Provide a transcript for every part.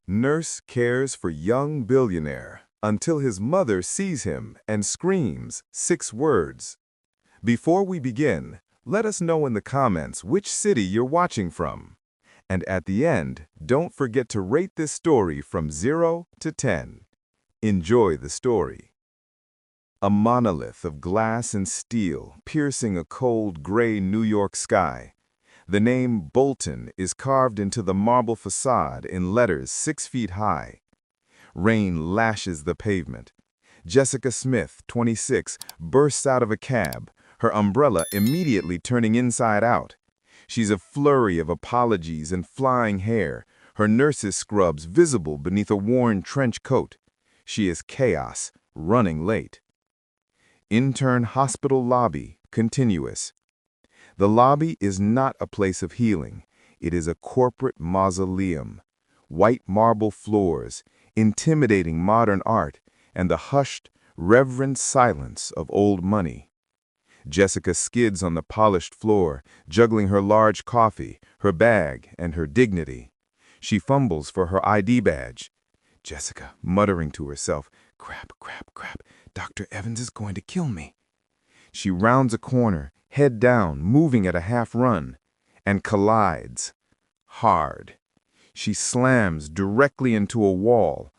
Nurse cares for young billionaire until his mother sees him and screams 6 words. Before we begin, let us know in the comments which city you're watching from. And at the end, don't forget to rate this story from 0 to 10. Enjoy the story. A monolith of glass and steel piercing a cold gray New York sky. The name Bolton is carved into the marble facade in letters 6 feet high. Rain lashes the pavement. Jessica Smith, 26, bursts out of a cab, her umbrella immediately turning inside out. She's a flurry of apologies and flying hair, her nurse's scrubs visible beneath a worn trench coat. She is chaos, running late. Intern hospital lobby, continuous. The lobby is not a place of healing. It is a corporate mausoleum. White marble floors, intimidating modern art, and the hushed, reverent silence of old money. Jessica skids on the polished floor, juggling her large coffee, her bag, and her dignity. She fumbles for her ID badge. Jessica, muttering to herself, "Crap, crap, crap, Dr. Evans is going to kill me." She rounds a corner, head down, moving at a half-run, and collides. Hard. She slams directly into a wall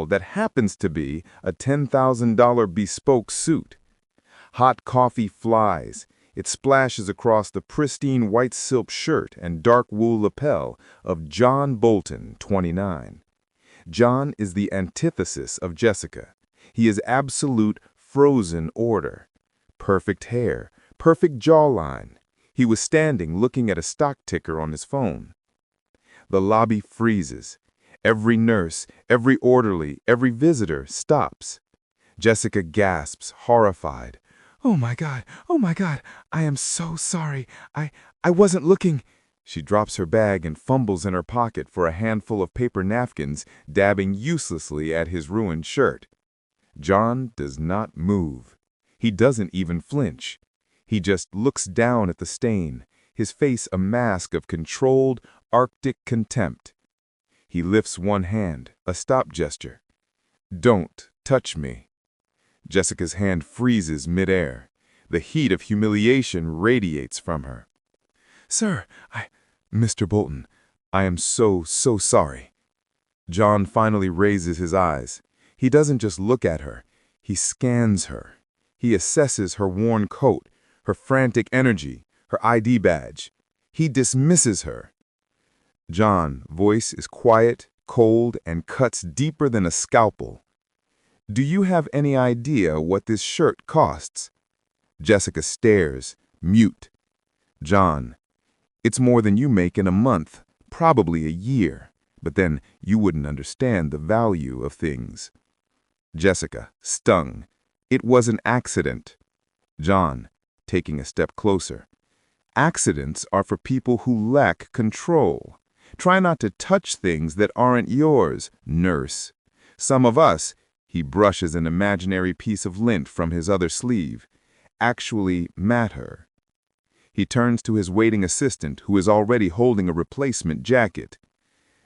that happens to be a $10,000 bespoke suit. Hot coffee flies. It splashes across the pristine white silk shirt and dark wool lapel of Jhon Bolton, 29. Jhon is the antithesis of Jessica. He is absolute frozen order. Perfect hair, perfect jawline. He was standing looking at a stock ticker on his phone. The lobby freezes. Every nurse, every orderly, every visitor stops. Jessica gasps, horrified. Oh my God, I am so sorry. I wasn't looking." She drops her bag and fumbles in her pocket for a handful of paper napkins, dabbing uselessly at his ruined shirt. Jhon does not move. He doesn't even flinch. He just looks down at the stain, his face a mask of controlled, Arctic contempt. He lifts one hand, a stop gesture. "Don't touch me." Jessica's hand freezes midair. The heat of humiliation radiates from her. "Sir, Mr. Bolton, I am so sorry." Jhon finally raises his eyes. He doesn't just look at her. He scans her. He assesses her worn coat, her frantic energy, her ID badge. He dismisses her. Jhon's voice is quiet, cold, and cuts deeper than a scalpel. "Do you have any idea what this shirt costs?" Jessica stares, mute. "Jhon, it's more than you make in a month, probably a year, but then you wouldn't understand the value of things." Jessica, stung. "It was an accident." Jhon, taking a step closer. "Accidents are for people who lack control. Try not to touch things that aren't yours, nurse. Some of us," he brushes an imaginary piece of lint from his other sleeve, "actually matter." He turns to his waiting assistant, who is already holding a replacement jacket.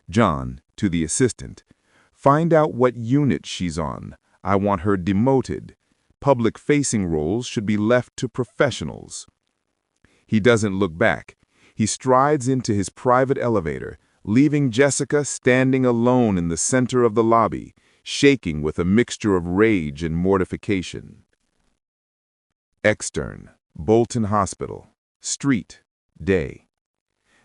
"Jhon," to the assistant, "find out what unit she's on. I want her demoted. Public-facing roles should be left to professionals." He doesn't look back. He strides into his private elevator, leaving Jessica standing alone in the center of the lobby, shaking with a mixture of rage and mortification. Extern, Bolton Hospital. Street, day.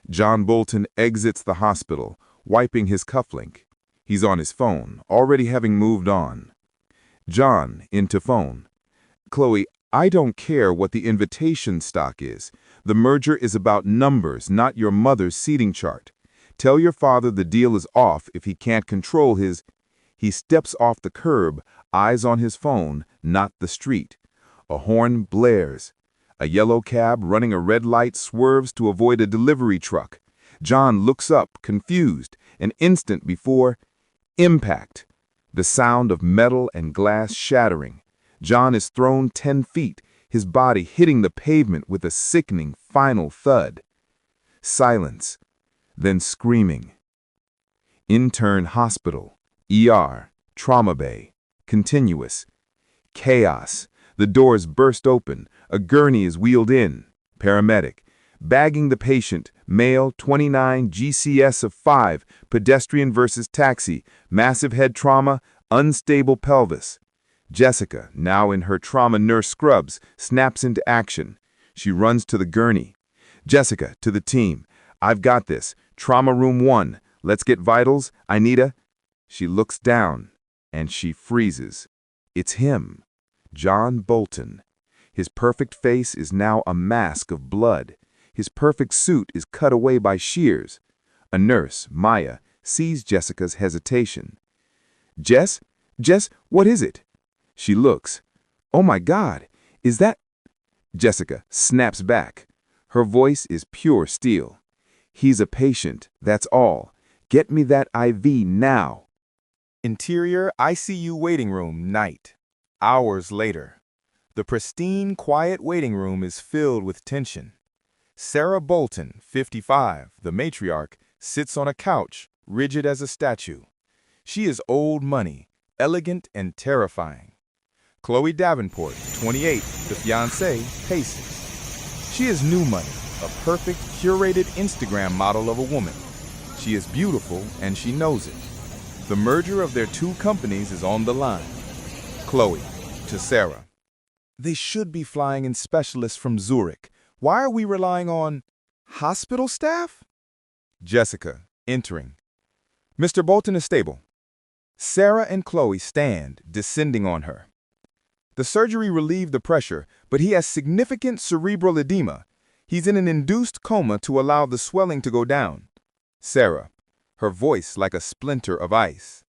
Jhon Bolton exits the hospital, wiping his cufflink. He's on his phone, already having moved on. Jhon, into phone. "Chloe, I don't care what the invitation stock is. The merger is about numbers, not your mother's seating chart. Tell your father the deal is off if he can't control his—" He steps off the curb, eyes on his phone, not the street. A horn blares. A yellow cab running a red light swerves to avoid a delivery truck. Jhon looks up, confused, an instant before. Impact. The sound of metal and glass shattering. Jhon is thrown 10 feet, his body hitting the pavement with a sickening final thud. Silence. Then screaming. Intern hospital, ER, trauma bay, continuous. Chaos. The doors burst open. A gurney is wheeled in. Paramedic. Bagging the patient. Male, 29, GCS of 5. Pedestrian versus taxi. Massive head trauma. Unstable pelvis. Jessica, now in her trauma nurse scrubs, snaps into action. She runs to the gurney. Jessica, to the team. I've got this. Trauma room 1. Let's get vitals. Anita. She looks down, and she freezes. It's him. Jhon Bolton. His perfect face is now a mask of blood. His perfect suit is cut away by shears. A nurse, Maya, sees Jessica's hesitation. Jess, what is it? She looks. Oh my God, is that... Jessica snaps back. Her voice is pure steel. He's a patient, that's all. Get me that IV now. Interior ICU waiting room, night. Hours later. The pristine, quiet waiting room is filled with tension. Sarah Bolton, 55, the matriarch, sits on a couch, rigid as a statue. She is old money, elegant and terrifying. Chloe Davenport, 28, the fiancée, paces. She is new money, a perfect, curated Instagram model of a woman. She is beautiful, and she knows it. The merger of their two companies is on the line. Chloe, to Sarah. They should be flying in specialists from Zurich. Why are we relying on hospital staff? Jessica, entering. Mr. Bolton is stable. Sarah and Chloe stand, descending on her. The surgery relieved the pressure, but he has significant cerebral edema. He's in an induced coma to allow the swelling to go down. Sarah, her voice like a splinter of ice.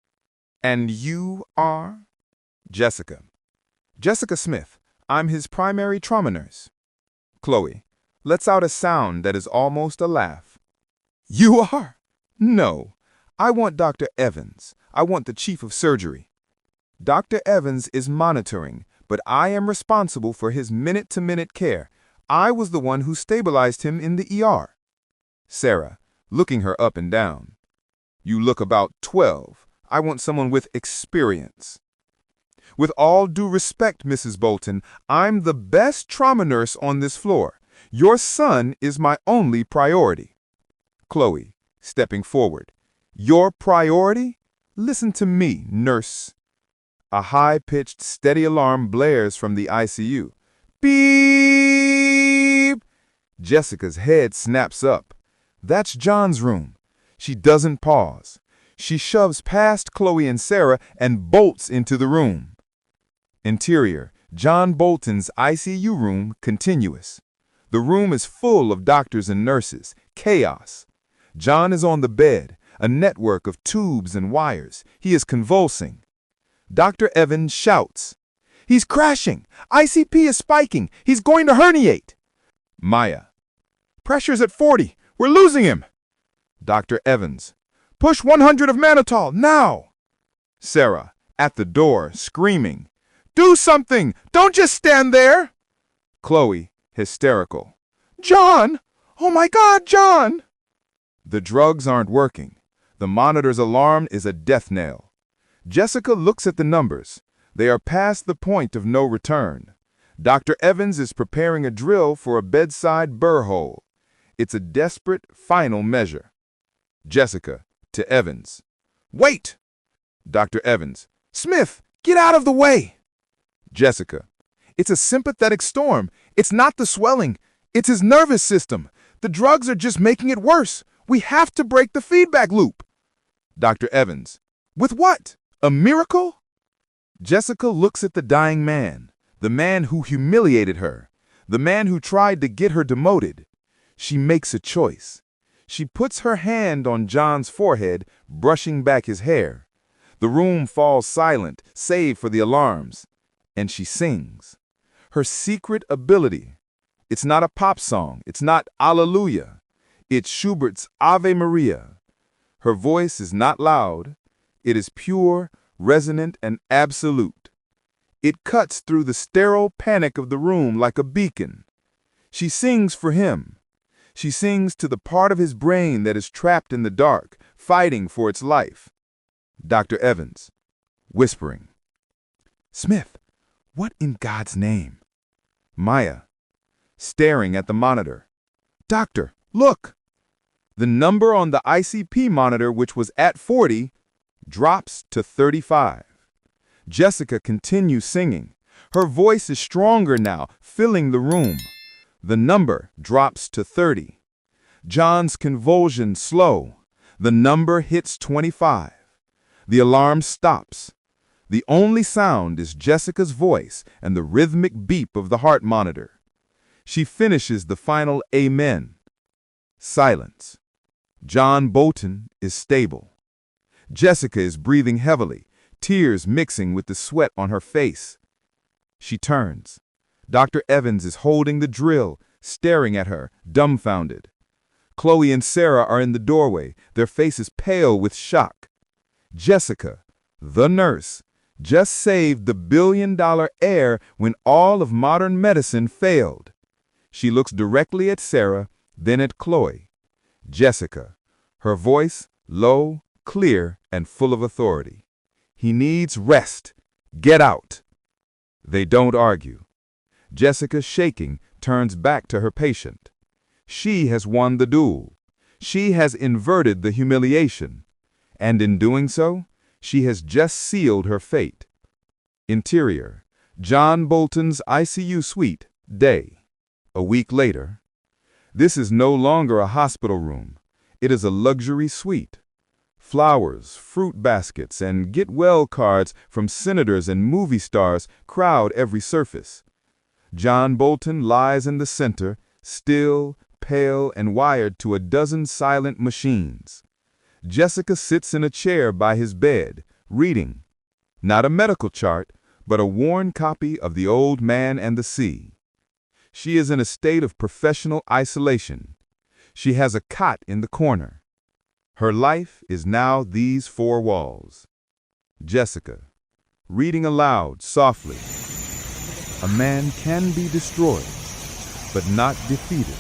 And you are? Jessica. Jessica Smith. I'm his primary trauma nurse. Chloe lets out a sound that is almost a laugh. You are? No. I want Dr. Evans. I want the chief of surgery. Dr. Evans is monitoring, but I am responsible for his minute-to-minute care. I was the one who stabilized him in the ER. Sarah, looking her up and down. You look about 12. I want someone with experience. With all due respect, Mrs. Bolton, I'm the best trauma nurse on this floor. Your son is my only priority. Chloe, stepping forward. Your priority? Listen to me, nurse. A high-pitched, steady alarm blares from the ICU. Beep! Jessica's head snaps up. That's John's room. She doesn't pause. She shoves past Chloe and Sarah and bolts into the room. Interior, Jhon Bolton's ICU room, continuous. The room is full of doctors and nurses. Chaos. John is on the bed, a network of tubes and wires. He is convulsing. Dr. Evans shouts. He's crashing. ICP is spiking. He's going to herniate. Maya. Pressure's at 40. We're losing him. Dr. Evans. Push 100 of mannitol, now. Sarah, at the door, screaming. Do something! Don't just stand there! Chloe, hysterical. John! Oh my God, John! The drugs aren't working. The monitor's alarm is a death knell. Jessica looks at the numbers. They are past the point of no return. Dr. Evans is preparing a drill for a bedside burr hole. It's a desperate, final measure. Jessica, to Evans. Wait! Dr. Evans. Smith, get out of the way! Jessica. It's a sympathetic storm. It's not the swelling. It's his nervous system. The drugs are just making it worse. We have to break the feedback loop. Dr. Evans. With what? A miracle? Jessica looks at the dying man, the man who humiliated her, the man who tried to get her demoted. She makes a choice. She puts her hand on John's forehead, brushing back his hair. The room falls silent, save for the alarms. And she sings. Her secret ability. It's not a pop song. It's not Alleluia. It's Schubert's Ave Maria. Her voice is not loud. It is pure, resonant, and absolute. It cuts through the sterile panic of the room like a beacon. She sings for him. She sings to the part of his brain that is trapped in the dark, fighting for its life. Dr. Evans, whispering, "Smith, what in God's name?" Maya, staring at the monitor. "Doctor, look!" The number on the ICP monitor, which was at 40, drops to 35. Jessica continues singing. Her voice is stronger now, filling the room. The number drops to 30. John's convulsions slow. The number hits 25. The alarm stops. The only sound is Jessica's voice and the rhythmic beep of the heart monitor. She finishes the final amen. Silence. Jhon Bolton is stable. Jessica is breathing heavily, tears mixing with the sweat on her face. She turns. Dr. Evans is holding the drill, staring at her, dumbfounded. Chloe and Sarah are in the doorway, their faces pale with shock. Jessica, the nurse, just saved the billion-dollar heir when all of modern medicine failed. She looks directly at Sarah, then at Chloe. Jessica, her voice low, clear, and full of authority. "He needs rest. Get out." They don't argue. Jessica, shaking, turns back to her patient. She has won the duel. She has inverted the humiliation. And in doing so, she has just sealed her fate. Interior, Jhon Bolton's ICU suite, day. A week later. This is no longer a hospital room. It is a luxury suite. Flowers, fruit baskets, and get-well cards from senators and movie stars crowd every surface. Jhon Bolton lies in the center, still, pale, and wired to a dozen silent machines. Jessica sits in a chair by his bed, reading. Not a medical chart, but a worn copy of The Old Man and the Sea. She is in a state of professional isolation. She has a cot in the corner. Her life is now these four walls. Jessica, reading aloud softly. A man can be destroyed, but not defeated.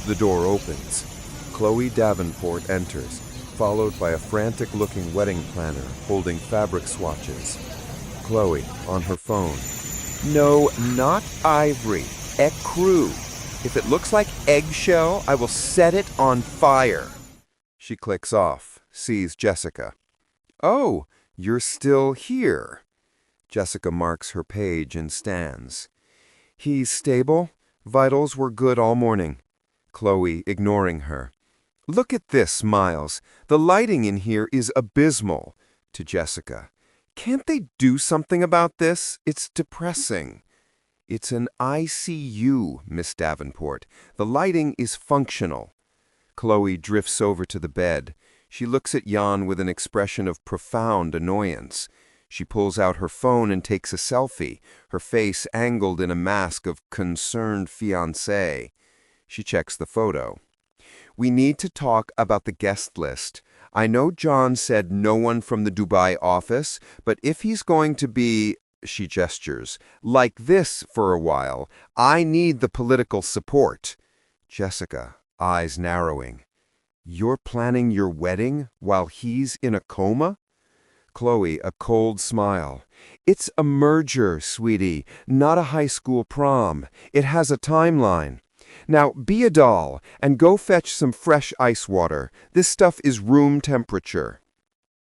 The door opens. Chloe Davenport enters, followed by a frantic-looking wedding planner holding fabric swatches. Chloe, on her phone. "No, not ivory. Ecru. If it looks like eggshell, I will set it on fire." She clicks off, sees Jessica. "Oh, you're still here." Jessica marks her page and stands. "He's stable. Vitals were good all morning." Chloe, ignoring her. "Look at this, Miles. The lighting in here is abysmal." To Jessica. "Can't they do something about this? It's depressing." "It's an ICU, Miss Davenport. The lighting is functional." Chloe drifts over to the bed. She looks at Jhon with an expression of profound annoyance. She pulls out her phone and takes a selfie, her face angled in a mask of concerned fiancé. She checks the photo. "We need to talk about the guest list. I know John said no one from the Dubai office, but if he's going to be," she gestures, "like this for a while, I need the political support." Jessica, eyes narrowing. "You're planning your wedding while he's in a coma?" Chloe, a cold smile. "It's a merger, sweetie, not a high school prom. It has a timeline. Now be a doll and go fetch some fresh ice water. This stuff is room temperature."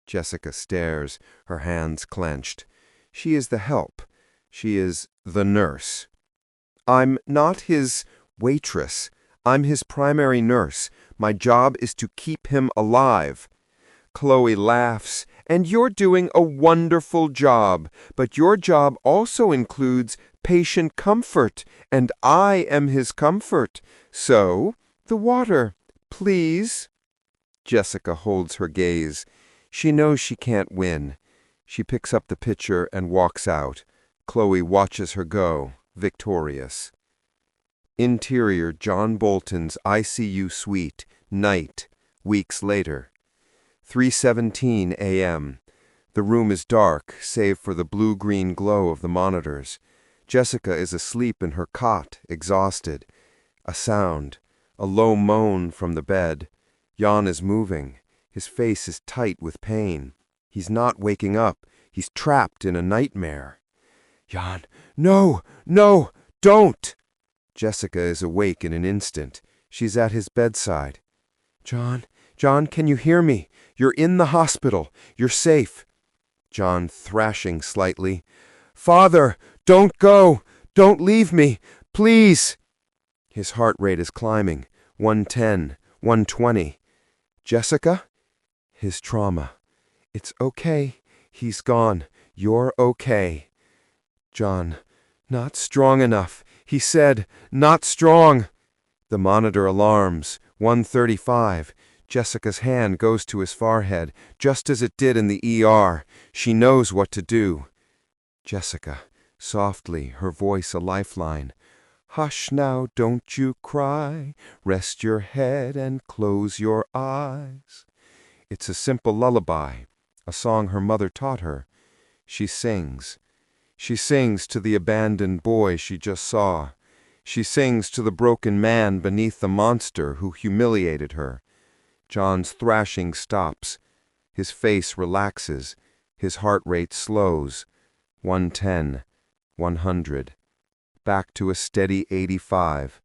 Jessica stares, her hands clenched. She is the help. She is the nurse. "I'm not his waitress. I'm his primary nurse. My job is to keep him alive." Chloe laughs. "And you're doing a wonderful job. But your job also includes patient comfort, and I am his comfort. So, the water, please." Jessica holds her gaze. She knows she can't win. She picks up the pitcher and walks out. Chloe watches her go, victorious. Interior Jhon Bolton's ICU suite, night, weeks later. 3:17 a.m. The room is dark, save for the blue-green glow of the monitors. Jessica is asleep in her cot, exhausted. A sound, a low moan from the bed. Jhon is moving. His face is tight with pain. He's not waking up. He's trapped in a nightmare. Jhon, no, no, don't! Jessica is awake in an instant. She's at his bedside. Jhon, can you hear me? You're in the hospital. You're safe. Jhon thrashing slightly. Father, don't go. Don't leave me. Please. His heart rate is climbing. 110, 120. Jessica? His trauma. It's okay. He's gone. You're okay. Jhon, not strong enough. He said, not strong. The monitor alarms. 135. Jessica's hand goes to his forehead, just as it did in the ER. She knows what to do. Jessica, softly, her voice a lifeline. Hush now, don't you cry. Rest your head and close your eyes. It's a simple lullaby, a song her mother taught her. She sings. She sings to the abandoned boy she just saw. She sings to the broken man beneath the monster who humiliated her. Jhon's thrashing stops. His face relaxes. His heart rate slows. 110, 100. Back to a steady 85.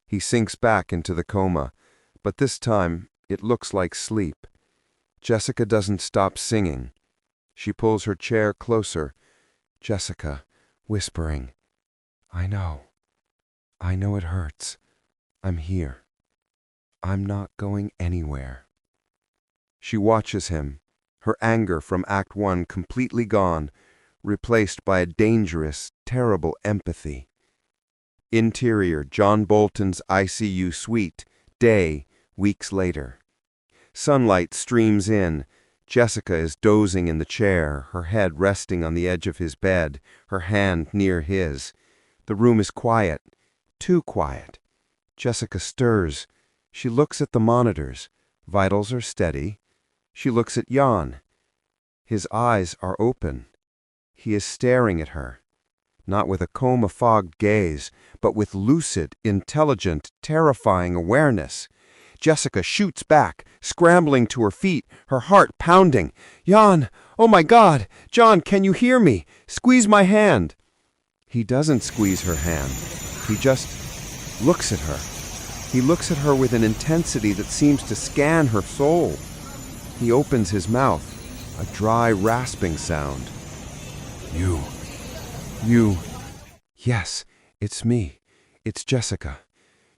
He sinks back into the coma, but this time it looks like sleep. Jessica doesn't stop singing. She pulls her chair closer. Jessica, whispering, I know it hurts. I'm here. I'm not going anywhere. She watches him, her anger from Act 1 completely gone, replaced by a dangerous, terrible empathy. Interior, Jhon Bolton's ICU suite, day, weeks later. Sunlight streams in. Jessica is dozing in the chair, her head resting on the edge of his bed, her hand near his. The room is quiet, too quiet. Jessica stirs. She looks at the monitors. Vitals are steady. She looks at Jhon. His eyes are open. He is staring at her. Not with a coma-fogged gaze, but with lucid, intelligent, terrifying awareness. Jessica shoots back, scrambling to her feet, her heart pounding. Jhon, oh my God! Jhon, can you hear me? Squeeze my hand. He doesn't squeeze her hand. He just looks at her. He looks at her with an intensity that seems to scan her soul. He opens his mouth, a dry, rasping sound. You. Yes, it's me. It's Jessica.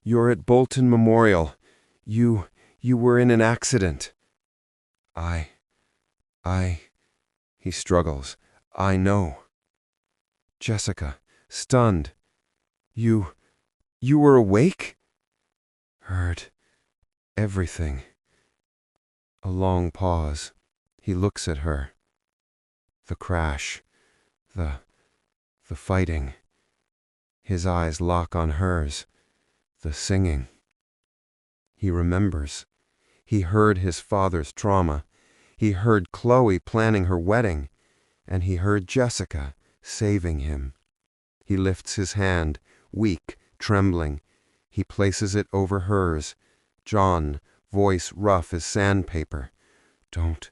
You're at Bolton Memorial. You were in an accident. He struggles. I know. Jessica, stunned. You were awake? Heard everything. A long pause. He looks at her. The crash. The fighting. His eyes lock on hers. The singing. He remembers. He heard his father's trauma. He heard Chloe planning her wedding. And he heard Jessica saving him. He lifts his hand, weak, trembling. He places it over hers. Jhon, voice rough as sandpaper. Don't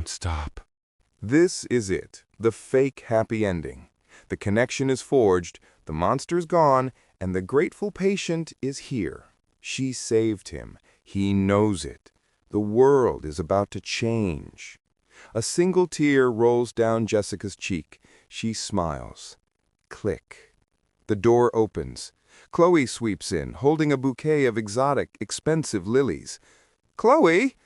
stop. This is it, the fake happy ending. The connection is forged, the monster's gone, and the grateful patient is here. She saved him. He knows it. The world is about to change. A single tear rolls down Jessica's cheek. She smiles. Click. The door opens. Chloe sweeps in, holding a bouquet of exotic, expensive lilies. Chloe!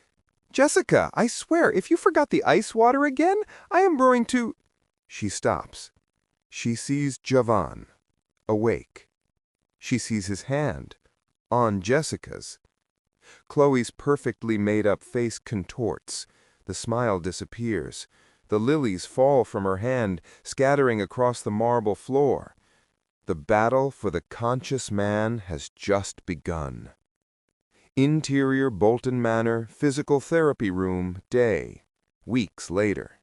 Jessica, I swear, if you forgot the ice water again, I am brewing to... She stops. She sees Jhon, awake. She sees his hand, on Jessica's. Chloe's perfectly made-up face contorts. The smile disappears. The lilies fall from her hand, scattering across the marble floor. The battle for the conscious man has just begun. Interior Bolton Manor Physical Therapy Room, day, weeks later.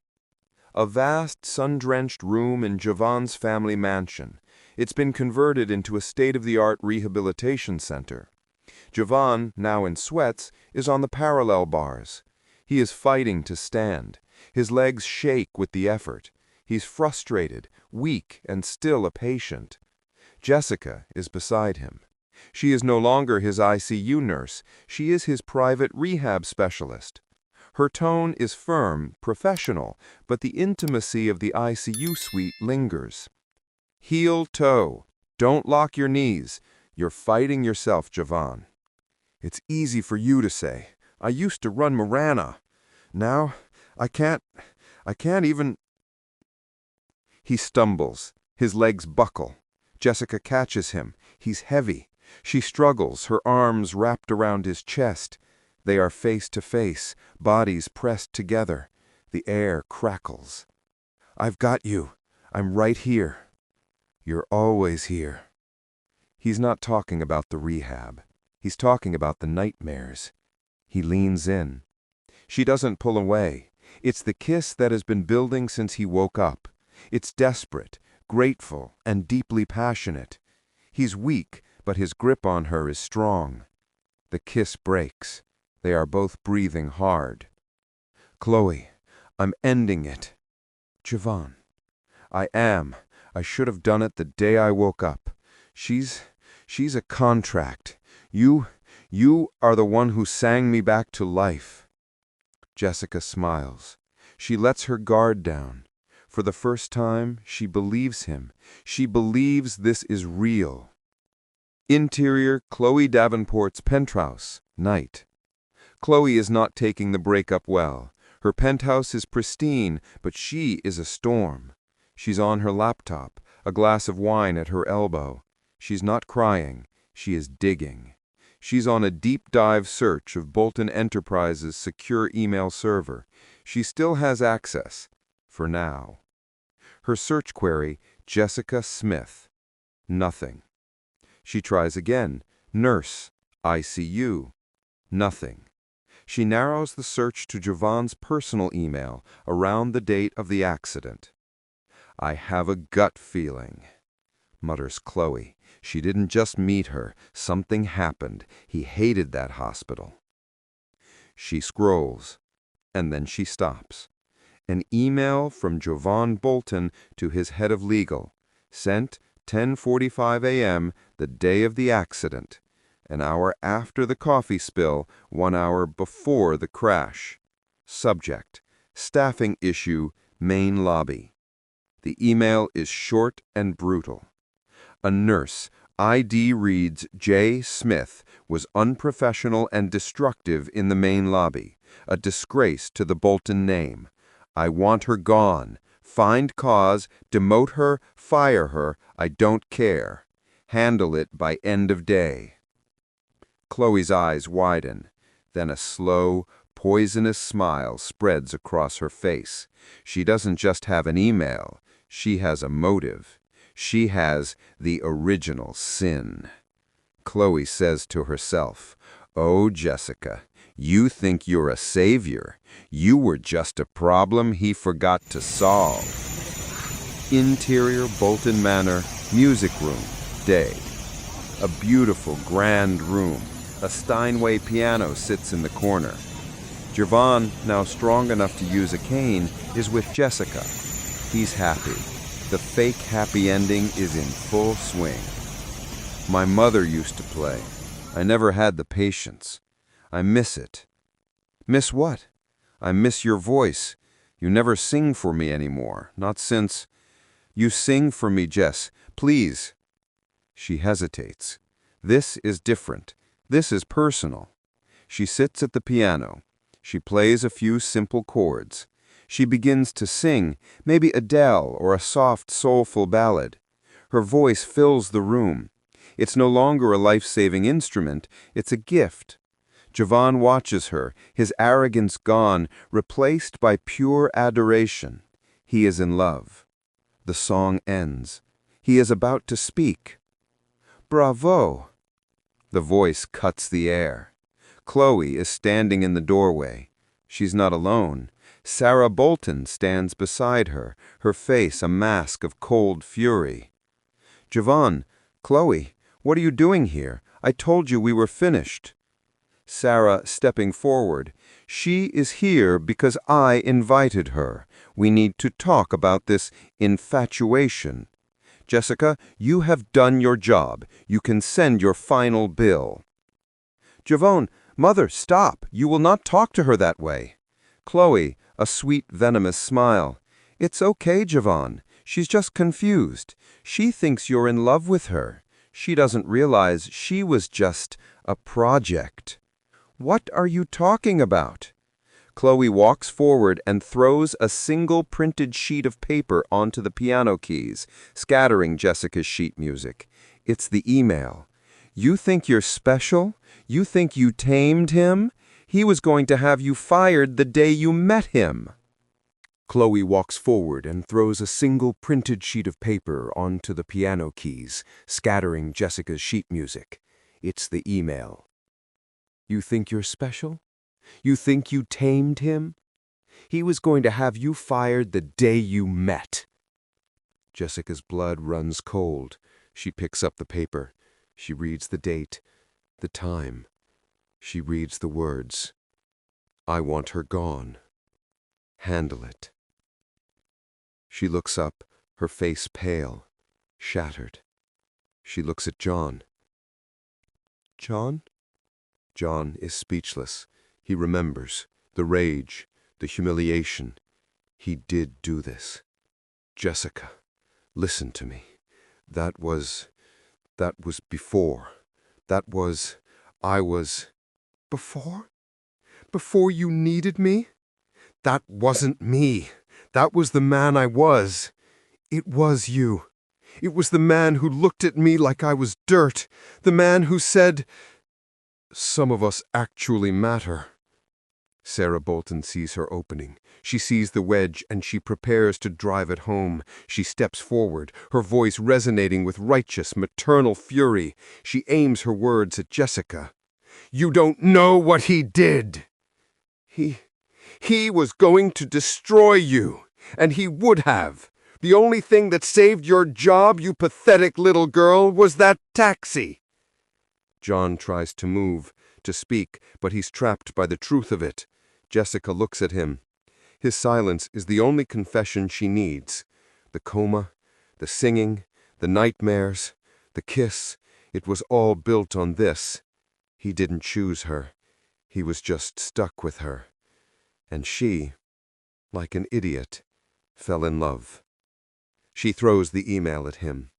A vast, sun-drenched room in Jhon's family mansion. It's been converted into a state-of-the-art rehabilitation center. Jhon, now in sweats, is on the parallel bars. He is fighting to stand. His legs shake with the effort. He's frustrated, weak, and still a patient. Jessica is beside him. She is no longer his ICU nurse. She is his private rehab specialist. Her tone is firm, professional, but the intimacy of the ICU suite lingers. Heel toe. Don't lock your knees. You're fighting yourself, Jhon. It's easy for you to say. I used to run Marana. Now, I can't even... He stumbles. His legs buckle. Jessica catches him. He's heavy. She struggles, her arms wrapped around his chest. They are face to face, bodies pressed together. The air crackles. I've got you. I'm right here. You're always here. He's not talking about the rehab. He's talking about the nightmares. He leans in. She doesn't pull away. It's the kiss that has been building since he woke up. It's desperate, grateful, and deeply passionate. He's weak, but his grip on her is strong. The kiss breaks. They are both breathing hard. Chloe, I'm ending it. Jhon, I am. I should have done it the day I woke up. She's a contract. You are the one who sang me back to life. Jessica smiles. She lets her guard down. For the first time, she believes him. She believes this is real. Interior Chloe Davenport's penthouse, night. Chloe is not taking the breakup well. Her penthouse is pristine, but she is a storm. She's on her laptop, a glass of wine at her elbow. She's not crying. She is digging. She's on a deep dive search of Bolton Enterprises' secure email server. She still has access, for now. Her search query, Jessica Smith. Nothing. She tries again, nurse, ICU. Nothing. She narrows the search to Jhon's personal email around the date of the accident. I have a gut feeling, mutters Chloe. She didn't just meet her. Something happened. He hated that hospital. She scrolls, and then she stops. An email from Jhon Bolton to his head of legal, sent 10:45 a.m. the day of the accident, an hour after the coffee spill, 1 hour before the crash. Subject, staffing issue, main lobby. The email is short and brutal. A nurse, ID reads J. Smith, was unprofessional and destructive in the main lobby, a disgrace to the Bolton name. I want her gone. Find cause, demote her, fire her, I don't care. Handle it by end of day. Chloe's eyes widen. Then a slow, poisonous smile spreads across her face. She doesn't just have an email. She has a motive. She has the original sin. Chloe says to herself, "Oh, Jessica, you think you're a savior. You were just a problem he forgot to solve." Interior Bolton Manor, music room, day. A beautiful, grand room. A Steinway piano sits in the corner. Jhon, now strong enough to use a cane, is with Jessica. He's happy. The fake happy ending is in full swing. My mother used to play. I never had the patience. I miss it. Miss what? I miss your voice. You never sing for me anymore, not since... You sing for me, Jess, please. She hesitates. This is different. This is personal. She sits at the piano. She plays a few simple chords. She begins to sing, maybe Adele or a soft, soulful ballad. Her voice fills the room. It's no longer a life-saving instrument, it's a gift. Jhon watches her, his arrogance gone, replaced by pure adoration. He is in love. The song ends. He is about to speak. Bravo! The voice cuts the air. Chloe is standing in the doorway. She's not alone. Sarah Bolton stands beside her, her face a mask of cold fury. Jhon, Chloe, what are you doing here? I told you we were finished. Sarah, stepping forward. She is here because I invited her. We need to talk about this infatuation. Jessica, you have done your job. You can send your final bill. Jhon, Mother, stop. You will not talk to her that way. Chloe, a sweet, venomous smile. It's okay, Jhon. She's just confused. She thinks you're in love with her. She doesn't realize she was just a project. What are you talking about? Chloe walks forward and throws a single printed sheet of paper onto the piano keys, scattering Jessica's sheet music. It's the email. You think you're special? You think you tamed him? He was going to have you fired the day you met him. Chloe walks forward and throws a single printed sheet of paper onto the piano keys, scattering Jessica's sheet music. It's the email. You think you're special? You think you tamed him? He was going to have you fired the day you met. Jessica's blood runs cold. She picks up the paper. She reads the date, the time. She reads the words. I want her gone. Handle it. She looks up, her face pale, shattered. She looks at Jhon. Jhon? Jhon is speechless. He remembers the rage, the humiliation. He did do this. Jessica, listen to me. That was before. I was... Before? Before you needed me? That wasn't me. That was the man I was. It was you. It was the man who looked at me like I was dirt. The man who said, some of us actually matter. Sarah Bolton sees her opening. She sees the wedge and she prepares to drive it home. She steps forward, her voice resonating with righteous, maternal fury. She aims her words at Jessica. You don't know what he did. He was going to destroy you, and he would have. The only thing that saved your job, you pathetic little girl, was that taxi. Jhon tries to move, to speak, but he's trapped by the truth of it. Jessica looks at him. His silence is the only confession she needs. The coma, the singing, the nightmares, the kiss, it was all built on this. He didn't choose her. He was just stuck with her. And she, like an idiot, fell in love. She throws the email at him.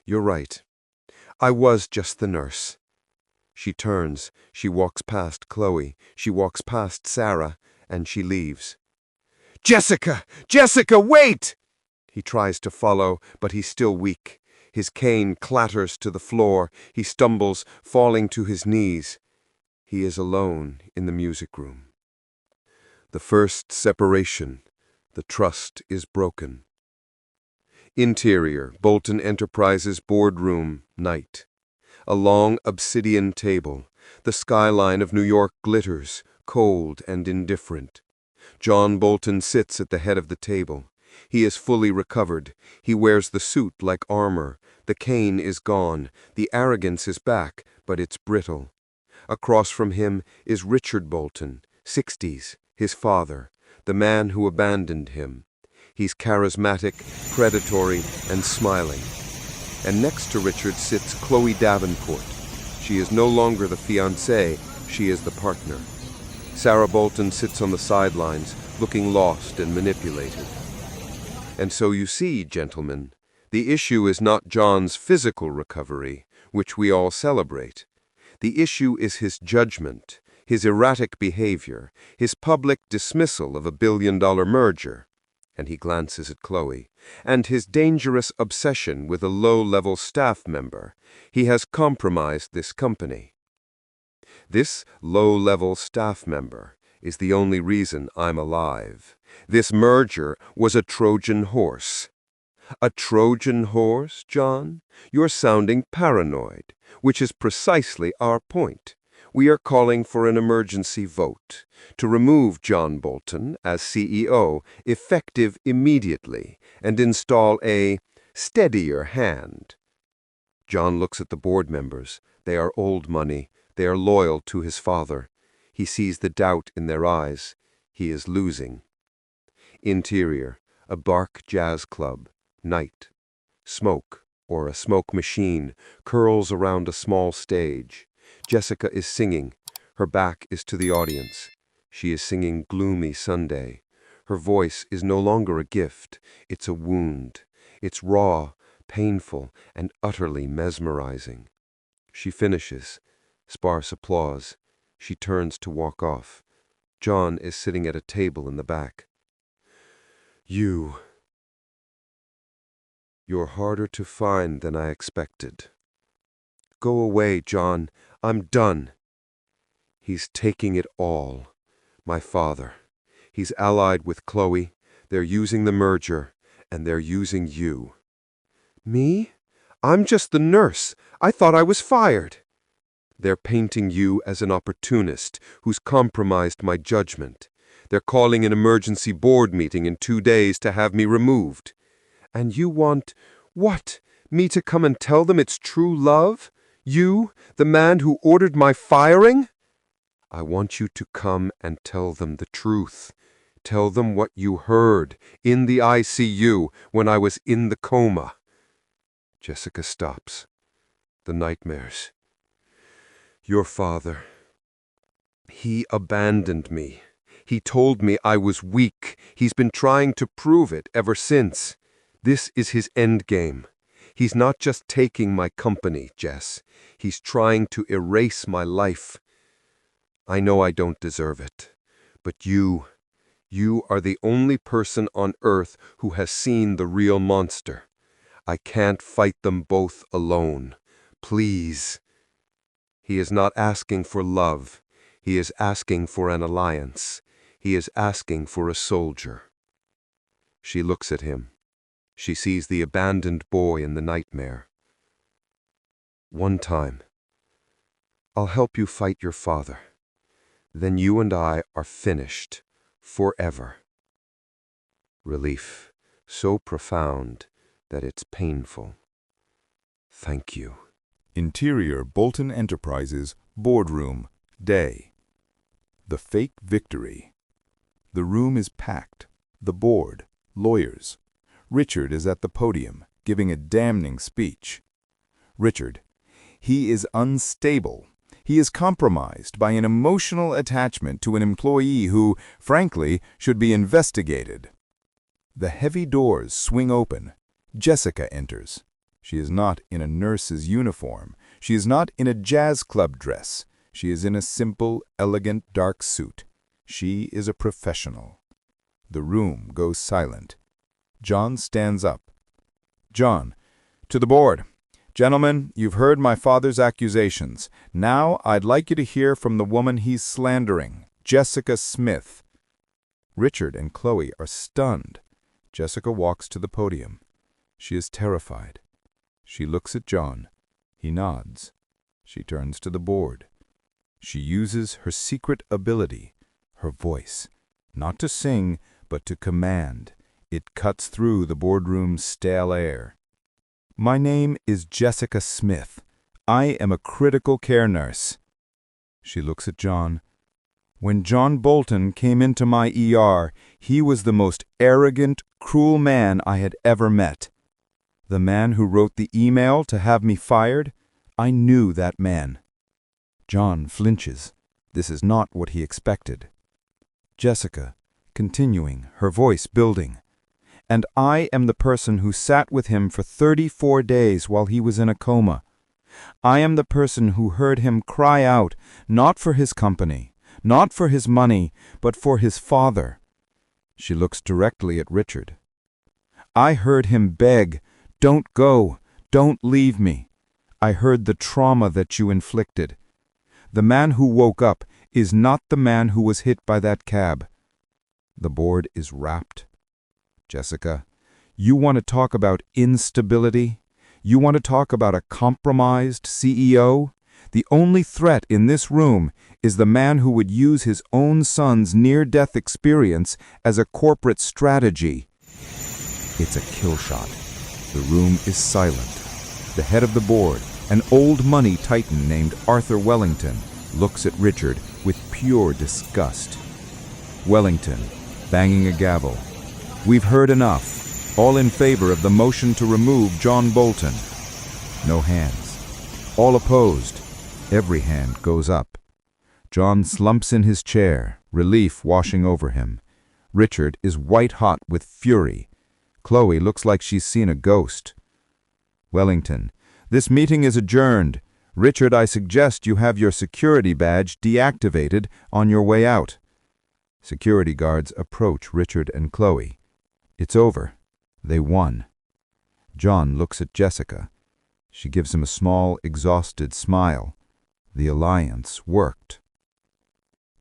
You're right. I was just the nurse. She turns, she walks past Chloe, she walks past Sarah, and she leaves. Jessica! Jessica, wait! He tries to follow, but he's still weak. His cane clatters to the floor. He stumbles, falling to his knees. He is alone in the music room. The first separation. The trust is broken. Interior, Bolton Enterprises boardroom, night. A long obsidian table. The skyline of New York glitters, cold and indifferent. Jhon Bolton sits at the head of the table. He is fully recovered. He wears the suit like armor. The cane is gone. The arrogance is back, but it's brittle. Across from him is Richard Bolton, 60s, his father, the man who abandoned him. He's charismatic, predatory, and smiling. And next to Richard sits Chloe Davenport. She is no longer the fiancée, she is the partner. Sarah Bolton sits on the sidelines, looking lost and manipulated. And so you see, gentlemen, the issue is not John's physical recovery, which we all celebrate. The issue is his judgment, his erratic behavior, his public dismissal of a billion-dollar merger, and he glances at Chloe, and his dangerous obsession with a low-level staff member. He has compromised this company. This low-level staff member is the only reason I'm alive. This merger was a Trojan horse. A Trojan horse, John? You're sounding paranoid, which is precisely our point. We are calling for an emergency vote to remove Jhon Bolton as CEO, effective immediately, and install a steadier hand. Jhon looks at the board members. They are old money. They are loyal to his father. He sees the doubt in their eyes. He is losing. Interior, a bark jazz club. Night. Smoke, or a smoke machine, curls around a small stage. Jessica is singing. Her back is to the audience. She is singing Gloomy Sunday. Her voice is no longer a gift. It's a wound. It's raw, painful, and utterly mesmerizing. She finishes. Sparse applause. She turns to walk off. Jhon is sitting at a table in the back. You're harder to find than I expected. Go away, Jhon. I'm done. He's taking it all. My father. He's allied with Chloe. They're using the merger, and they're using you. Me? I'm just the nurse. I thought I was fired. They're painting you as an opportunist who's compromised my judgment. They're calling an emergency board meeting in 2 days to have me removed. And you want, what, me to come and tell them it's true love? You, the man who ordered my firing? I want you to come and tell them the truth. Tell them what you heard in the ICU when I was in the coma. Jessica stops. The nightmares. Your father. He abandoned me. He told me I was weak. He's been trying to prove it ever since. This is his endgame. He's not just taking my company, Jess. He's trying to erase my life. I know I don't deserve it. But you are the only person on earth who has seen the real monster. I can't fight them both alone. Please. He is not asking for love. He is asking for an alliance. He is asking for a soldier. She looks at him. She sees the abandoned boy in the nightmare. One time. I'll help you fight your father. Then you and I are finished. Forever. Relief. So profound that it's painful. Thank you. Interior Bolton Enterprises Boardroom Day. The fake victory. The room is packed. The board. Lawyers. Richard is at the podium, giving a damning speech. Richard. He is unstable. He is compromised by an emotional attachment to an employee who, frankly, should be investigated. The heavy doors swing open. Jessica enters. She is not in a nurse's uniform. She is not in a jazz club dress. She is in a simple, elegant, dark suit. She is a professional. The room goes silent. Jhon stands up. Jhon, to the board. Gentlemen, you've heard my father's accusations. Now I'd like you to hear from the woman he's slandering, Jessica Smith. Richard and Chloe are stunned. Jessica walks to the podium. She is terrified. She looks at Jhon. He nods. She turns to the board. She uses her secret ability, her voice, not to sing, but to command. It cuts through the boardroom's stale air. My name is Jessica Smith. I am a critical care nurse. She looks at Jhon. When Jhon Bolton came into my ER, he was the most arrogant, cruel man I had ever met. The man who wrote the email to have me fired, I knew that man. Jhon flinches. This is not what he expected. Jessica, continuing, her voice building. And I am the person who sat with him for 34 days while he was in a coma. I am the person who heard him cry out, not for his company, not for his money, but for his father. She looks directly at Richard. I heard him beg, don't go, don't leave me. I heard the trauma that you inflicted. The man who woke up is not the man who was hit by that cab. The board is rapt. Jessica, you want to talk about instability? You want to talk about a compromised CEO? The only threat in this room is the man who would use his own son's near-death experience as a corporate strategy. It's a kill shot. The room is silent. The head of the board, An old money titan named Arthur Wellington looks at Richard with pure disgust. Wellington, banging a gavel. "We've heard enough. All in favor of the motion to remove Jhon Bolton." No hands. All opposed. Every hand goes up. John slumps in his chair, relief washing over him. Richard is white-hot with fury. Chloe looks like she's seen a ghost. Wellington, "This meeting is adjourned. Richard, I suggest you have your security badge deactivated on your way out." Security guards approach Richard and Chloe. It's over. They won. John looks at Jessica. She gives him a small, exhausted smile. The alliance worked.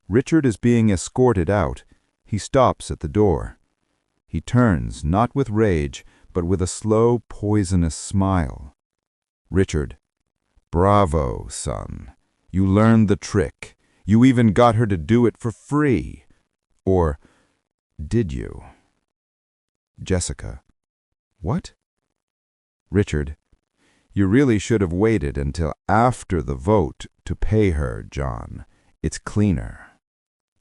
Richard is being escorted out. He stops at the door. He turns, not with rage, but with a slow, poisonous smile. "Richard, bravo, son. You learned the trick. You even got her to do it for free. Or did you?" Jessica, "What?" Richard, "You really should have waited until after the vote to pay her, John. It's cleaner."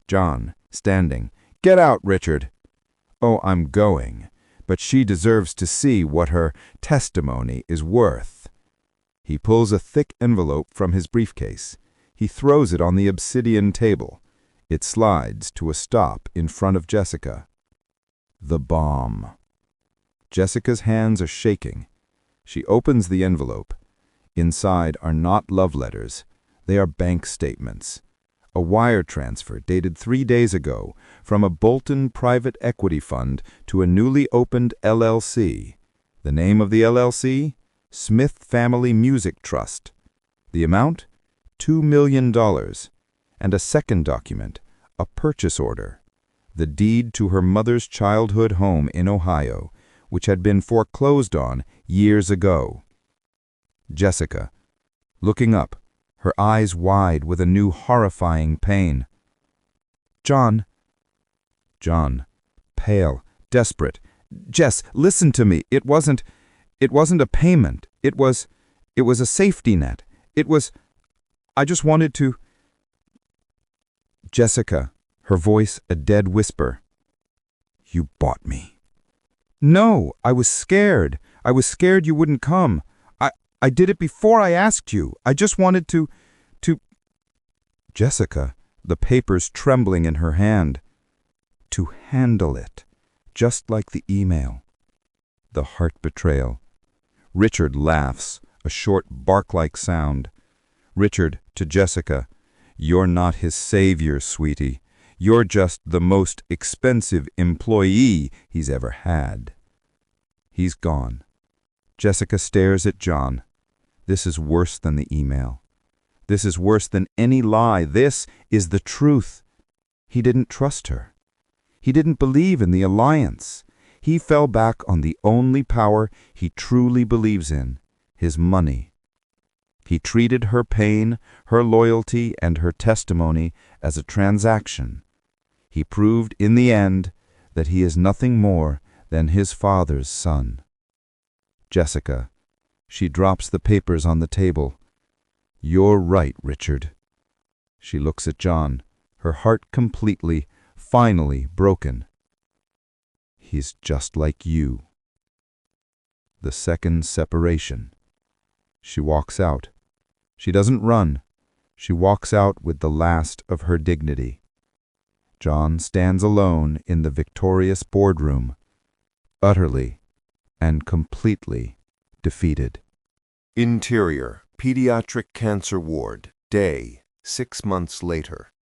John, standing, "Get out, Richard." "Oh, I'm going, but she deserves to see what her testimony is worth." He pulls a thick envelope from his briefcase. He throws it on the obsidian table. It slides to a stop in front of Jessica. The bomb. Jessica's hands are shaking. She opens the envelope. Inside are not love letters. They are bank statements. A wire transfer dated 3 days ago from a Bolton private equity fund to a newly opened LLC. The name of the LLC? Smith Family Music Trust. The amount? $2 million. And a second document, a purchase order. The deed to her mother's childhood home in Ohio, which had been foreclosed on years ago. Jessica, looking up, her eyes wide with a new horrifying pain. "John." John, pale, desperate. "Jess, listen to me. It wasn't a payment. It was a safety net. I just wanted to—" Jessica, her voice a dead whisper. "You bought me." "No, I was scared. I was scared you wouldn't come. I did it before I asked you. I just wanted to... Jessica, the papers trembling in her hand. "To handle it, just like the email." The heart betrayal. Richard laughs, a short bark-like sound. Richard to Jessica, "You're not his savior, sweetie. You're just the most expensive employee he's ever had." He's gone. Jessica stares at John. This is worse than the email. This is worse than any lie. This is the truth. He didn't trust her. He didn't believe in the alliance. He fell back on the only power he truly believes in, his money. He treated her pain, her loyalty, and her testimony as a transaction. He proved in the end that he is nothing more than his father's son. Jessica, she drops the papers on the table. "You're right, Richard." She looks at John, her heart completely, finally broken. "He's just like you." The second separation. She walks out. She doesn't run. She walks out with the last of her dignity. John stands alone in the victorious boardroom, utterly and completely defeated. Interior, Pediatric Cancer Ward, day, 6 months later.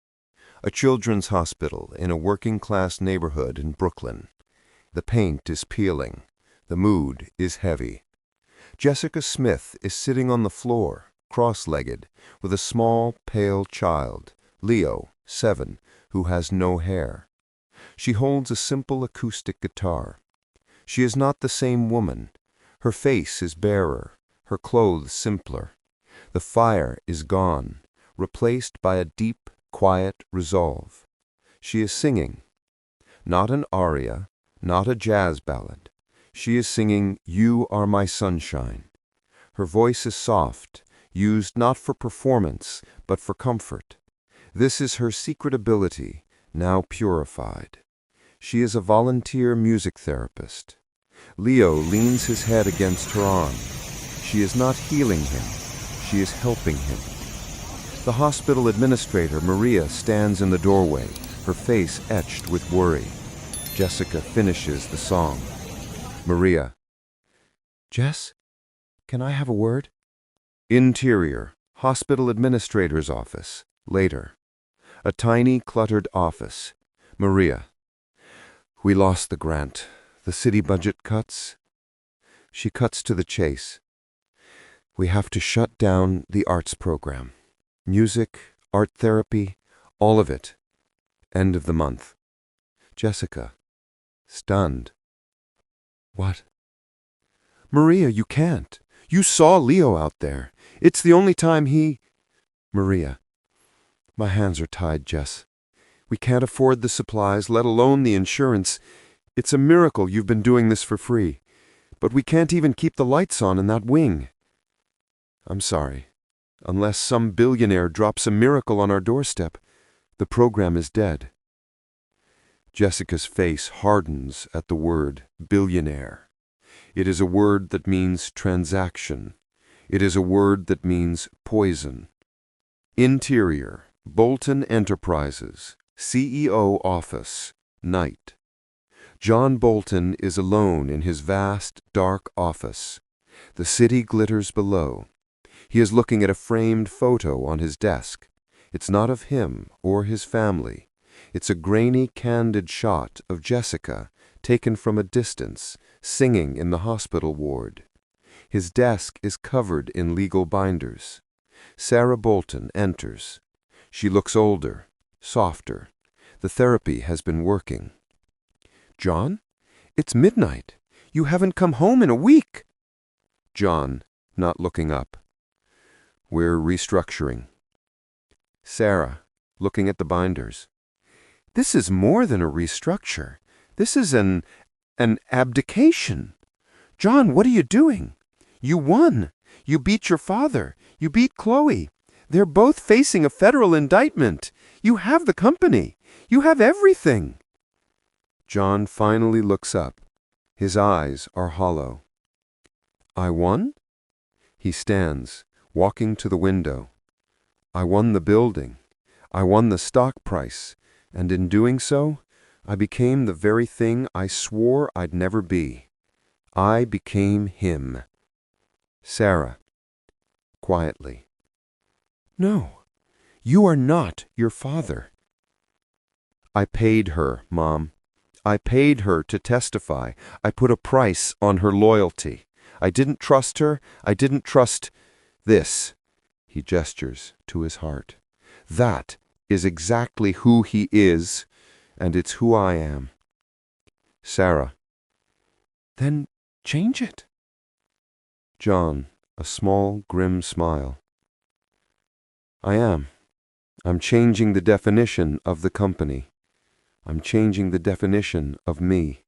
A children's hospital in a working-class neighborhood in Brooklyn. The paint is peeling. The mood is heavy. Jessica Smith is sitting on the floor, cross-legged, with a small, pale child, Leo, 7, who has no hair. She holds a simple acoustic guitar. She is not the same woman. Her face is barer, her clothes simpler. The fire is gone, replaced by a deep, quiet resolve. She is singing. Not an aria, not a jazz ballad. She is singing "You Are My Sunshine." Her voice is soft, used not for performance, but for comfort. This is her secret ability, now purified. She is a volunteer music therapist. Leo leans his head against her arm. She is not healing him. She is helping him. The hospital administrator, Maria, stands in the doorway, her face etched with worry. Jessica finishes the song. Maria. Jess, can I have a word? Interior, hospital administrator's office. Later. A tiny, cluttered office. Maria. We lost the grant. The city budget cuts. She cuts to the chase. We have to shut down the arts program. Music, art therapy, all of it. End of the month. Jessica. Stunned. What? Maria, you can't. You saw Leo out there. It's the only time he... Maria. My hands are tied, Jess. We can't afford the supplies, let alone the insurance. It's a miracle you've been doing this for free. But we can't even keep the lights on in that wing. I'm sorry. Unless some billionaire drops a miracle on our doorstep, the program is dead. Jessica's face hardens at the word billionaire. It is a word that means transaction. It is a word that means poison. Interior, Bolton Enterprises, CEO office, night. Jhon Bolton is alone in his vast, dark office. The city glitters below. He is looking at a framed photo on his desk. It's not of him or his family. It's a grainy, candid shot of Jessica, taken from a distance, singing in the hospital ward. His desk is covered in legal binders. Sarah Bolton enters. She looks older, softer. The therapy has been working. Jhon, it's midnight. You haven't come home in a week. Jhon, not looking up. We're restructuring. Sarah, looking at the binders. This is more than a restructure. This is an abdication. Jhon, what are you doing? You won. You beat your father. You beat Chloe. They're both facing a federal indictment. You have the company. You have everything. Jhon finally looks up. His eyes are hollow. I won? He stands, walking to the window. I won the building. I won the stock price. And in doing so, I became the very thing I swore I'd never be. I became him. Sarah, quietly. No, you are not your father. I paid her, Mom. I paid her to testify. I put a price on her loyalty. I didn't trust her. I didn't trust this. He gestures to his heart. That is exactly who he is, and it's who I am. Sarah. Then change it. Jhon, a small, grim smile. I am. I'm changing the definition of the company. I'm changing the definition of me.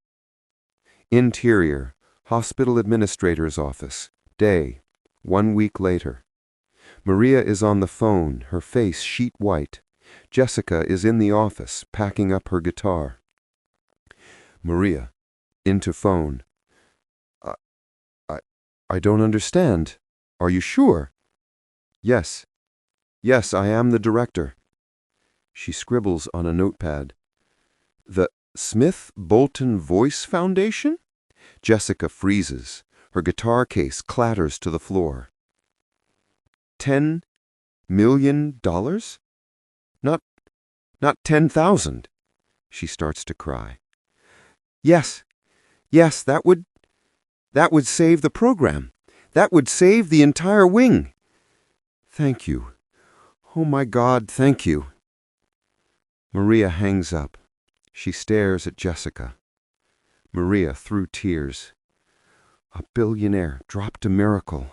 Interior, hospital administrator's office, day, 1 week later. Maria is on the phone, her face sheet white. Jessica is in the office, packing up her guitar. Maria, into phone. I don't understand. Are you sure? Yes. Yes, I am the director. She scribbles on a notepad. The Smith Bolton Voice Foundation? Jessica freezes. Her guitar case clatters to the floor. $10 million? Not 10,000. She starts to cry. Yes, that would save the program. That would save the entire wing. Thank you. Oh my God, thank you. Maria hangs up. She stares at Jessica. Maria, through tears. A billionaire dropped a miracle.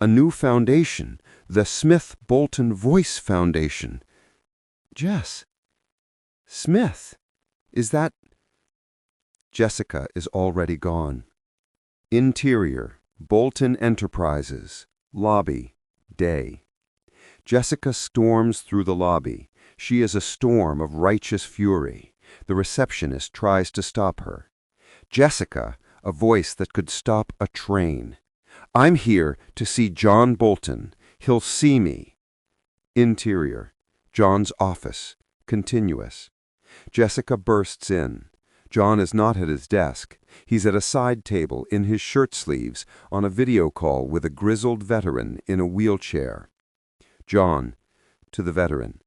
A new foundation, the Smith Bolton Voice Foundation. Jess. Smith. Is that... Jessica is already gone. Interior, Bolton Enterprises, lobby, day. Jessica storms through the lobby. She is a storm of righteous fury. The receptionist tries to stop her. Jessica, a voice that could stop a train. I'm here to see Jhon Bolton. He'll see me. Interior. John's office. Continuous. Jessica bursts in. John is not at his desk. He's at a side table in his shirt sleeves on a video call with a grizzled veteran in a wheelchair. John, to the veteran.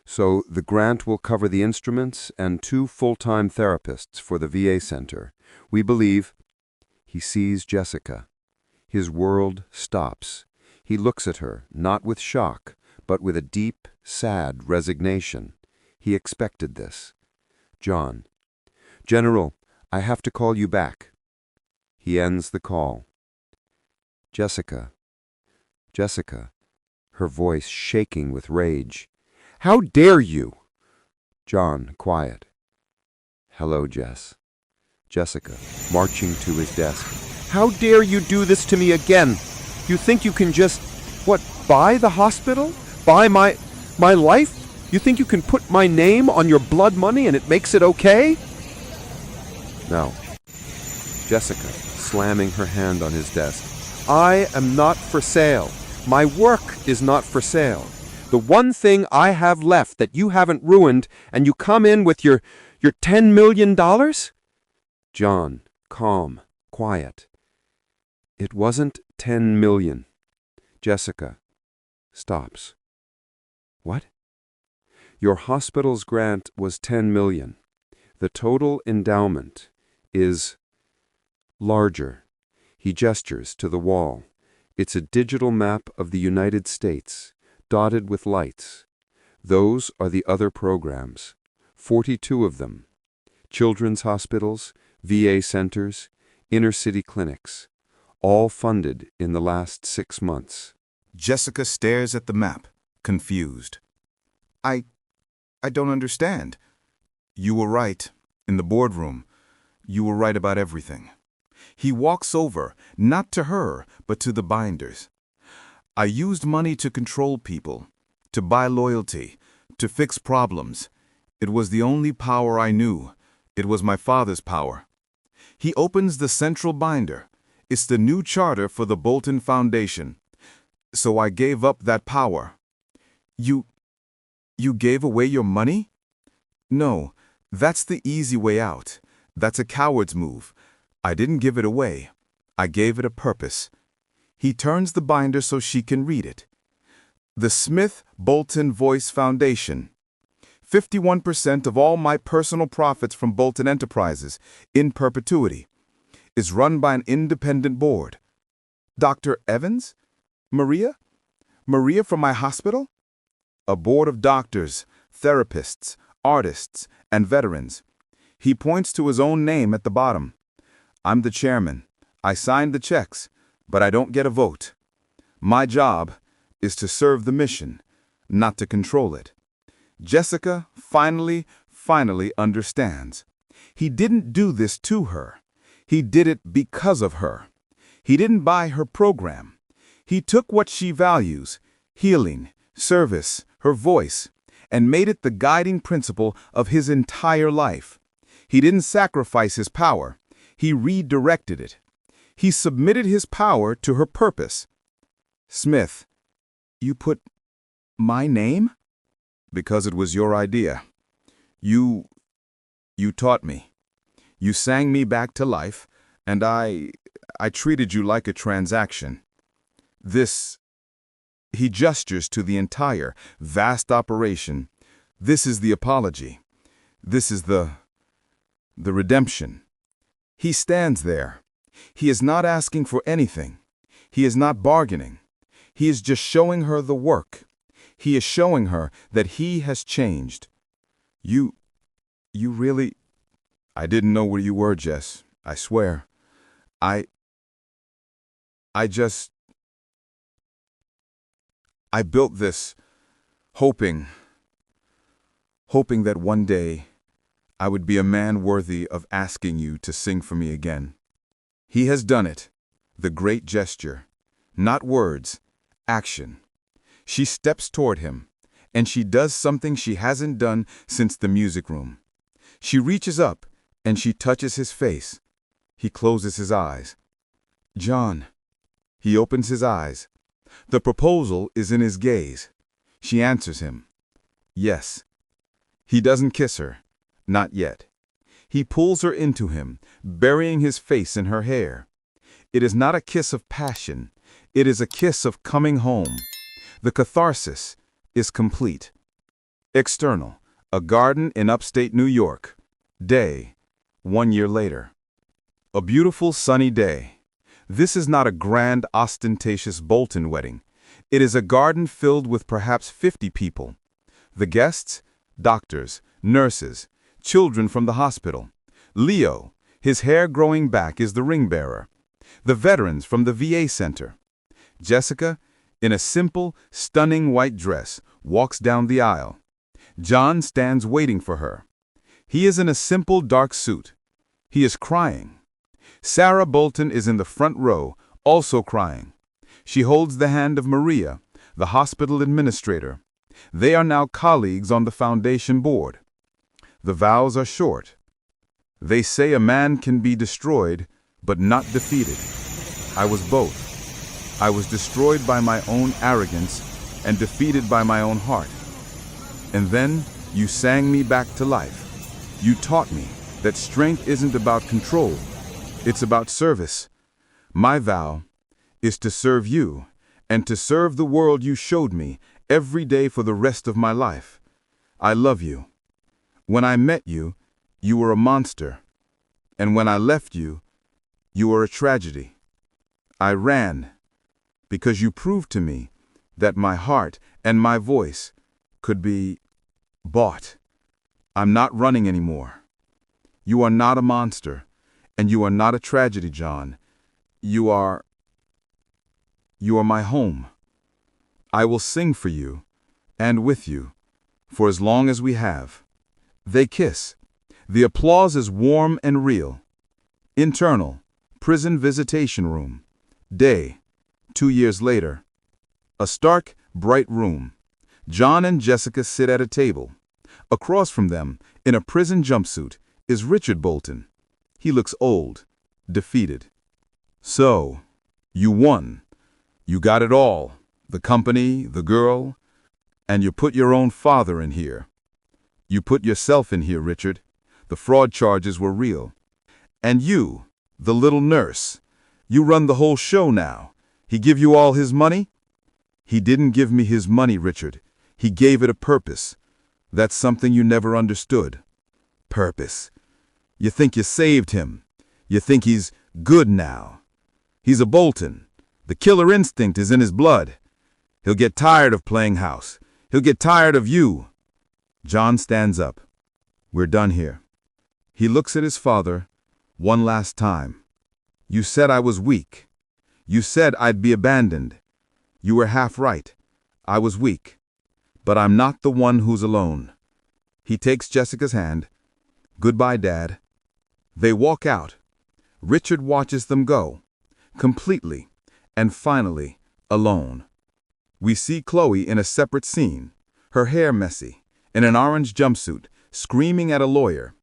So the grant will cover the instruments and 2 full-time therapists for the VA center. We believe. He sees Jessica. His world stops. He looks at her, not with shock, but with a deep, sad resignation. He expected this. John. General, I have to call you back. He ends the call. Jessica. Jessica, her voice shaking with rage. How dare you? John, quiet. Hello, Jess. Jessica, marching to his desk. How dare you do this to me again? You think you can just, buy the hospital? Buy my life? You think you can put my name on your blood money and it makes it okay? No. Jessica, slamming her hand on his desk. I am not for sale. My work is not for sale. The one thing I have left that you haven't ruined, and you come in with your $10 million? John, calm, quiet. It wasn't 10 million. Jessica stops. What? Your hospital's grant was 10 million. The total endowment is larger. He gestures to the wall. It's a digital map of the United States, dotted with lights. Those are the other programs, 42 of them. Children's hospitals, VA centers, inner-city clinics, all funded in the last 6 months. Jessica stares at the map, confused. I don't understand. You were right, in the boardroom. You were right about everything. He walks over, not to her, but to the binders. I used money to control people, to buy loyalty, to fix problems. It was the only power I knew. It was my father's power. He opens the central binder. It's the new charter for the Bolton Foundation. So I gave up that power. You gave away your money? No, that's the easy way out. That's a coward's move. I didn't give it away. I gave it a purpose. He turns the binder so she can read it. The Smith Bolton Voice Foundation. 51% of all my personal profits from Bolton Enterprises, in perpetuity, is run by an independent board. Dr. Evans? Maria? Maria from my hospital? A board of doctors, therapists, artists, and veterans. He points to his own name at the bottom. I'm the chairman. I signed the checks, but I don't get a vote. My job is to serve the mission, not to control it. Jessica finally understands. He didn't do this to her. He did it because of her. He didn't buy her program. He took what she values, healing, service, her voice, and made it the guiding principle of his entire life. He didn't sacrifice his power. He redirected it. He submitted his power to her purpose. Smith, you put my name? Because it was your idea. You taught me. You sang me back to life, and I treated you like a transaction. He gestures to the entire, vast operation. This is the apology. This is the redemption. He stands there. He is not asking for anything. He is not bargaining. He is just showing her the work. He is showing her that he has changed. You really... I didn't know where you were, Jess. I swear. I built this, hoping that one day I would be a man worthy of asking you to sing for me again. He has done it, the great gesture. Not words, Action. She steps toward him, and she does something she hasn't done since the music room. She reaches up, and she touches his face. He closes his eyes. John. He opens his eyes. The proposal is in his gaze. She answers him. Yes. He doesn't kiss her. Not yet. He pulls her into him, burying his face in her hair. It is not a kiss of passion. It is a kiss of coming home. The catharsis is complete. External. A garden in upstate New York. Day. 1 year later. A beautiful sunny day. This is not a grand, ostentatious Bolton wedding. It is a garden filled with perhaps 50 people. The guests, doctors, nurses, children from the hospital. Leo, his hair growing back, is the ring bearer. The veterans from the VA center. Jessica, in a simple, stunning white dress, walks down the aisle. John stands waiting for her. He is in a simple dark suit. He is crying. Sarah Bolton is in the front row, also crying. She holds the hand of Maria, the hospital administrator. They are now colleagues on the foundation board. The vows are short. They say a man can be destroyed, but not defeated. I was both. I was destroyed by my own arrogance and defeated by my own heart. And then you sang me back to life. You taught me that strength isn't about control. It's about service. My vow is to serve you and to serve the world you showed me every day for the rest of my life. I love you. When I met you, you were a monster. And when I left you, you were a tragedy. I ran because you proved to me that my heart and my voice could be bought. I'm not running anymore. You are not a monster, and you are not a tragedy, John. You are my home. I will sing for you and with you for as long as we have. They kiss. The applause is warm and real. Internal, prison visitation room. Day, 2 years later. A stark, bright room. John and Jessica sit at a table. Across from them, in a prison jumpsuit, is Richard Bolton. He looks old, defeated. So, you won. You got it all. The company, the girl, and you put your own father in here. You put yourself in here, Richard. The fraud charges were real. And you, the little nurse, you run the whole show now. He give you all his money? He didn't give me his money, Richard. He gave it a purpose. That's something you never understood. Purpose. You think you saved him. You think he's good now. He's a Bolton. The killer instinct is in his blood. He'll get tired of playing house. He'll get tired of you. John stands up. We're done here. He looks at his father one last time. You said I was weak. You said I'd be abandoned. You were half right. I was weak. But I'm not the one who's alone. He takes Jessica's hand. Goodbye, Dad. They walk out. Richard watches them go. Completely. And finally, alone. We see Chloe in a separate scene. Her hair messy. In an orange jumpsuit. Screaming at a lawyer.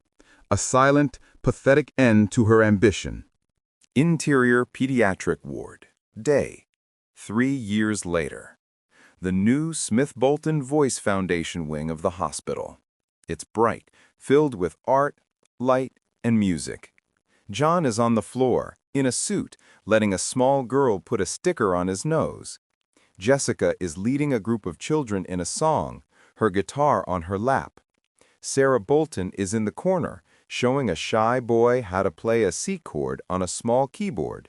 A silent, pathetic end to her ambition. Interior Pediatric Ward. Day. 3 years later. The new Smith Bolton Voice Foundation wing of the hospital. It's bright, filled with art, light, and music. John is on the floor, in a suit, letting a small girl put a sticker on his nose. Jessica is leading a group of children in a song, her guitar on her lap. Sarah Bolton is in the corner, showing a shy boy how to play a C chord on a small keyboard.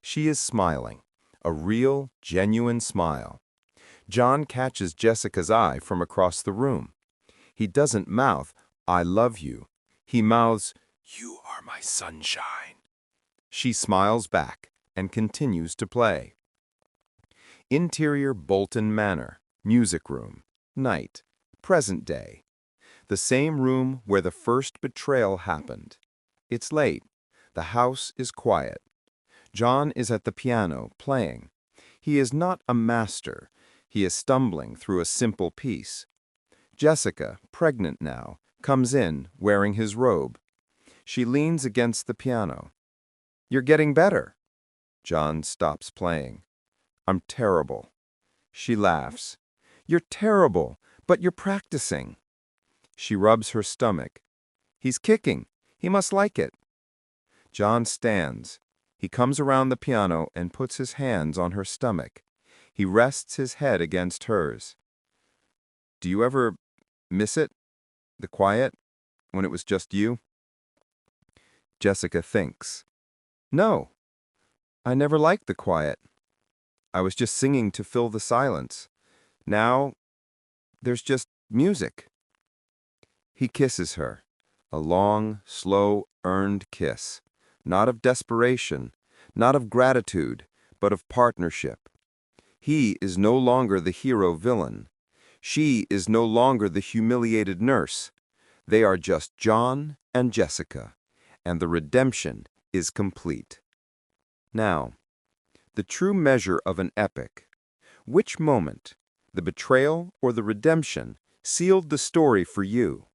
She is smiling, a real, genuine smile. John catches Jessica's eye from across the room. He doesn't mouth, "I love you." He mouths, "You are my sunshine." She smiles back and continues to play. Interior Bolton Manor, music room, night, present day. The same room where the first betrayal happened. It's late. The house is quiet. John is at the piano, playing. He is not a master. He is stumbling through a simple piece. Jessica, pregnant now, comes in, wearing his robe. She leans against the piano. "You're getting better." Jhon stops playing. "I'm terrible." She laughs. "You're terrible, but you're practicing." She rubs her stomach. "He's kicking. He must like it." Jhon stands. He comes around the piano and puts his hands on her stomach. He rests his head against hers. "Do you ever miss it? The quiet? When it was just you?" Jessica thinks. "No. I never liked the quiet. I was just singing to fill the silence. Now, there's just music." He kisses her. A long, slow, earned kiss. Not of desperation, not of gratitude, but of partnership. He is no longer the hero-villain. She is no longer the humiliated nurse. They are just Jhon and Jessica, and the redemption is complete. Now, the true measure of an epic. Which moment, the betrayal or the redemption, sealed the story for you?